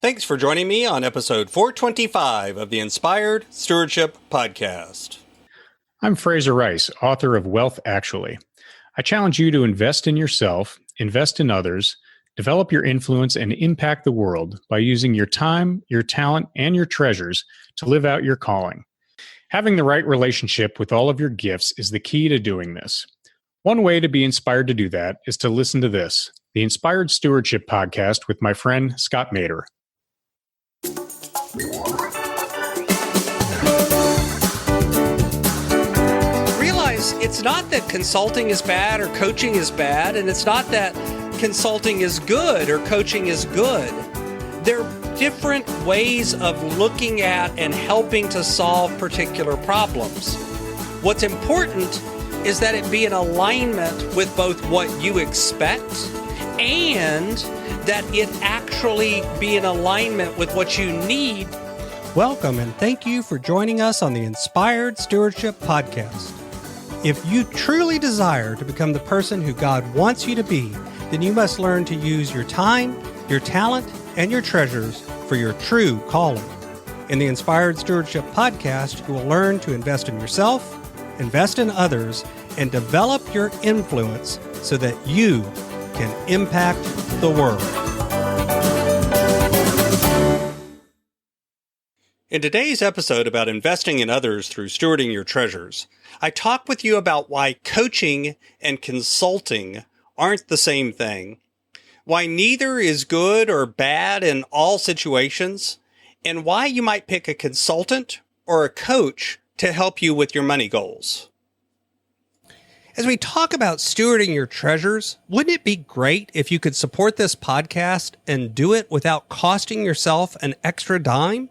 Thanks for joining me on episode 425 of the Inspired Stewardship Podcast. I'm Fraser Rice, author of Wealth Actually. I challenge you to invest in yourself, invest in others, develop your influence, and impact the world by using your time, your talent, and your treasures to live out your calling. Having the right relationship with all of your gifts is the key to doing this. One way to be inspired to do that is to listen to this, the Inspired Stewardship Podcast with my friend Scott Mader. Realize it's not that consulting is bad or coaching is bad, and it's not that consulting is good or coaching is good. They're different ways of looking at and helping to solve particular problems. What's important is that it be in alignment with both what you expect and that it actually be in alignment with what you need. Welcome and thank you for joining us on the Inspired Stewardship Podcast. If you truly desire to become the person who God wants you to be, then you must learn to use your time, your talent, and your treasures for your true calling. In the Inspired Stewardship Podcast, you will learn to invest in yourself, invest in others, and develop your influence so that you can impact the world. In today's episode about investing in others through stewarding your treasures, I talk with you about why coaching and consulting aren't the same thing, why neither is good or bad in all situations, and why you might pick a consultant or a coach to help you with your money goals. As we talk about stewarding your treasures, wouldn't it be great if you could support this podcast and do it without costing yourself an extra dime?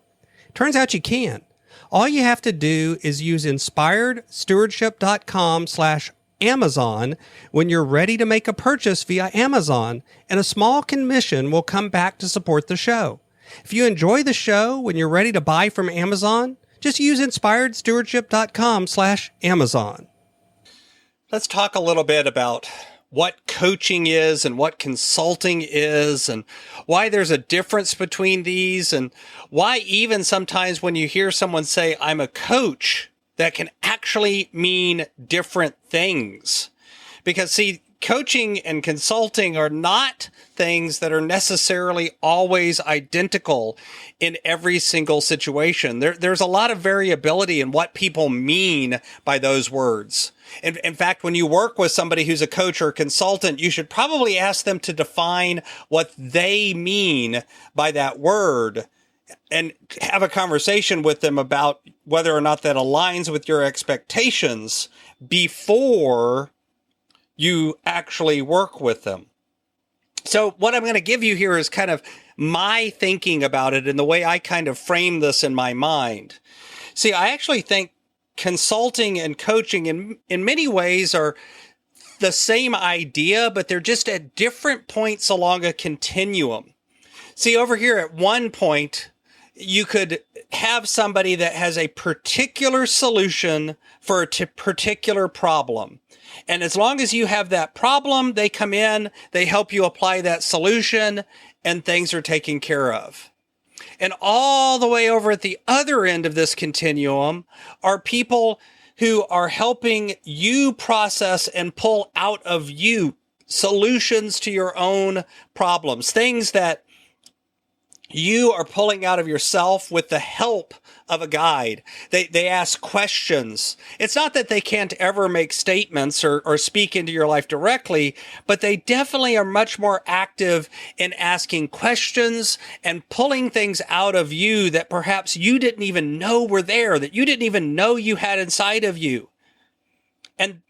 Turns out you can. All you have to do is use inspiredstewardship.com/Amazon when you're ready to make a purchase via Amazon, and a small commission will come back to support the show. If you enjoy the show when you're ready to buy from Amazon, just use inspiredstewardship.com/Amazon. Let's talk a little bit about what coaching is and what consulting is and why there's a difference between these and why even sometimes when you hear someone say, I'm a coach, that can actually mean different things. Because see, coaching and consulting are not things that are necessarily always identical in every single situation. There's a lot of variability in what people mean by those words. In fact, when you work with somebody who's a coach or a consultant, you should probably ask them to define what they mean by that word and have a conversation with them about whether or not that aligns with your expectations before you actually work with them. So what I'm going to give you here is kind of my thinking about it and the way I kind of frame this in my mind. See, I actually think consulting and coaching in many ways are the same idea, but they're just at different points along a continuum. See, over here at one point, you could have somebody that has a particular solution for a particular problem. And as long as you have that problem, they come in, they help you apply that solution, and things are taken care of. And all the way over at the other end of this continuum are people who are helping you process and pull out of you solutions to your own problems, things that you are pulling out of yourself with the help of a guide. They ask questions. It's not that they can't ever make statements or speak into your life directly, but they definitely are much more active in asking questions and pulling things out of you that perhaps you didn't even know were there, that you didn't even know you had inside of you. And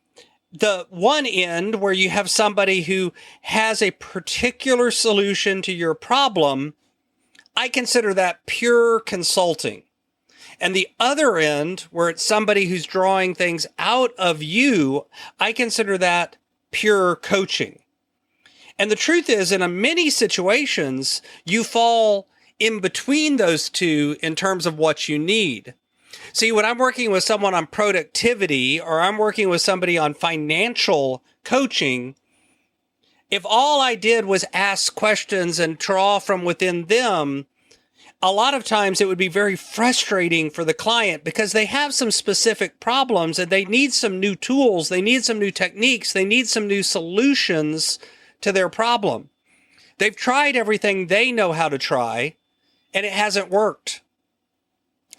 the one end where you have somebody who has a particular solution to your problem, I consider that pure consulting. And the other end, where it's somebody who's drawing things out of you, I consider that pure coaching. And the truth is, in many situations, you fall in between those two in terms of what you need. See, when I'm working with someone on productivity or I'm working with somebody on financial coaching, if all I did was ask questions and draw from within them, a lot of times it would be very frustrating for the client because they have some specific problems and they need some new tools, they need some new techniques, they need some new solutions to their problem. They've tried everything they know how to try and it hasn't worked.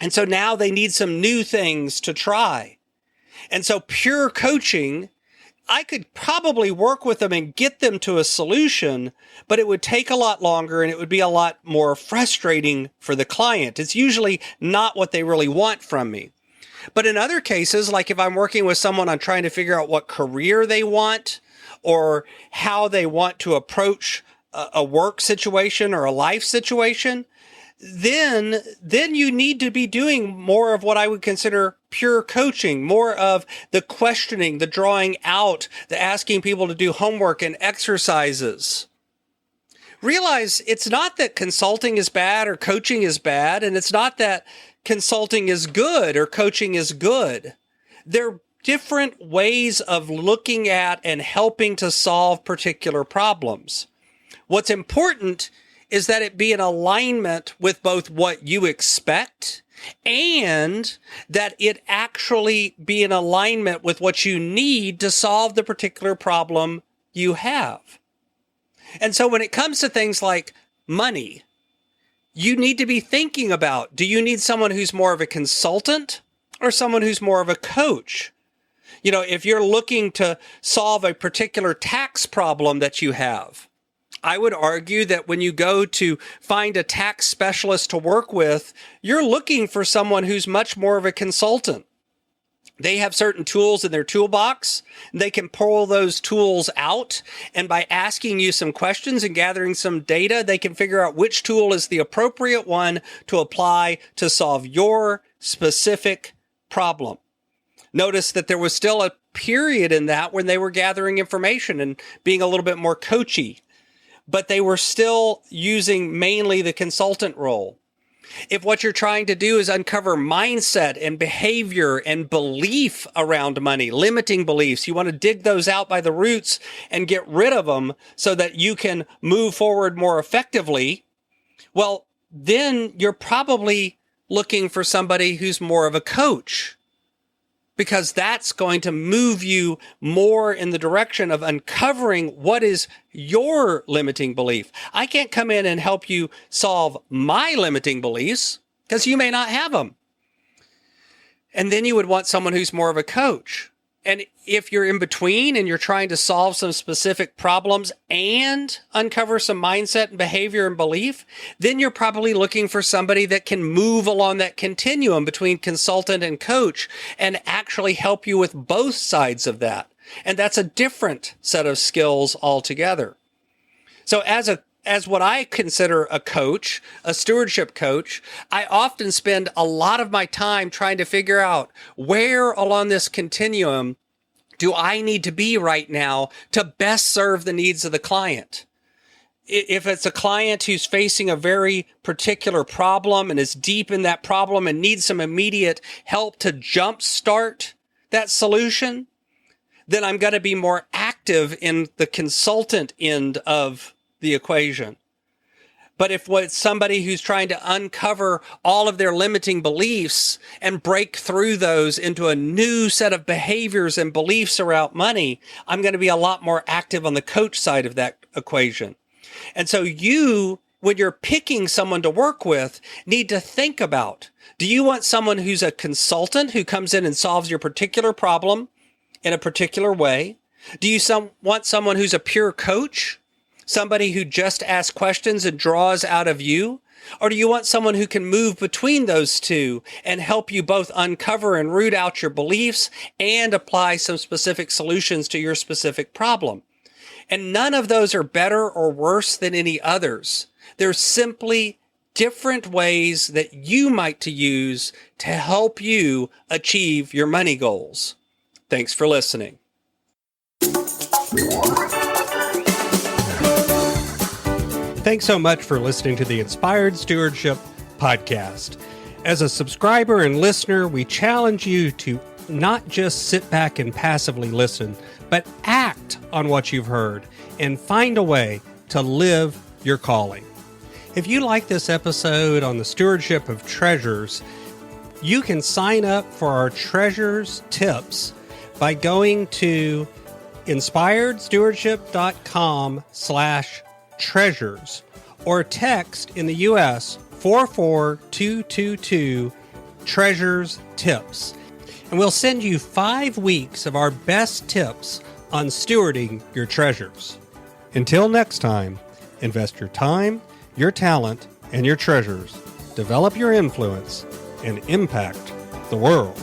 And so now they need some new things to try. And so pure coaching, I could probably work with them and get them to a solution, but it would take a lot longer and it would be a lot more frustrating for the client. It's usually not what they really want from me. But in other cases, like if I'm working with someone on trying to figure out what career they want or how they want to approach a work situation or a life situation, then you need to be doing more of what I would consider pure coaching, more of the questioning, the drawing out, the asking people to do homework and exercises. Realize it's not that consulting is bad or coaching is bad, and it's not that consulting is good or coaching is good. They're different ways of looking at and helping to solve particular problems. What's important is that it be in alignment with both what you expect and that it actually be in alignment with what you need to solve the particular problem you have. And so when it comes to things like money, you need to be thinking about, do you need someone who's more of a consultant or someone who's more of a coach? You know, if you're looking to solve a particular tax problem that you have, I would argue that when you go to find a tax specialist to work with, you're looking for someone who's much more of a consultant. They have certain tools in their toolbox. They can pull those tools out, and by asking you some questions and gathering some data, they can figure out which tool is the appropriate one to apply to solve your specific problem. Notice that there was still a period in that when they were gathering information and being a little bit more coachy, but they were still using mainly the consultant role. If what you're trying to do is uncover mindset and behavior and belief around money, limiting beliefs, you want to dig those out by the roots and get rid of them so that you can move forward more effectively, well, then you're probably looking for somebody who's more of a coach, because that's going to move you more in the direction of uncovering what is your limiting belief. I can't come in and help you solve my limiting beliefs because you may not have them. And then you would want someone who's more of a coach. And if you're in between and you're trying to solve some specific problems and uncover some mindset and behavior and belief, then you're probably looking for somebody that can move along that continuum between consultant and coach and actually help you with both sides of that. And that's a different set of skills altogether. So as what I consider a coach, a stewardship coach, I often spend a lot of my time trying to figure out where along this continuum do I need to be right now to best serve the needs of the client. If it's a client who's facing a very particular problem and is deep in that problem and needs some immediate help to jumpstart that solution, then I'm going to be more active in the consultant end of the equation. But if it's somebody who's trying to uncover all of their limiting beliefs and break through those into a new set of behaviors and beliefs around money, I'm going to be a lot more active on the coach side of that equation. And so you, when you're picking someone to work with, need to think about, do you want someone who's a consultant who comes in and solves your particular problem in a particular way? Do you want someone who's a pure coach? Somebody who just asks questions and draws out of you? Or do you want someone who can move between those two and help you both uncover and root out your beliefs and apply some specific solutions to your specific problem? And none of those are better or worse than any others. They're simply different ways that you might to use to help you achieve your money goals. Thanks for listening. Thanks so much for listening to the Inspired Stewardship Podcast. As a subscriber and listener, we challenge you to not just sit back and passively listen, but act on what you've heard and find a way to live your calling. If you like this episode on the stewardship of treasures, you can sign up for our treasures tips by going to inspiredstewardship.com/treasures or text in the U.S. 44222 treasures tips. And we'll send you 5 weeks of our best tips on stewarding your treasures. Until next time, invest your time, your talent, and your treasures. Develop your influence and impact the world.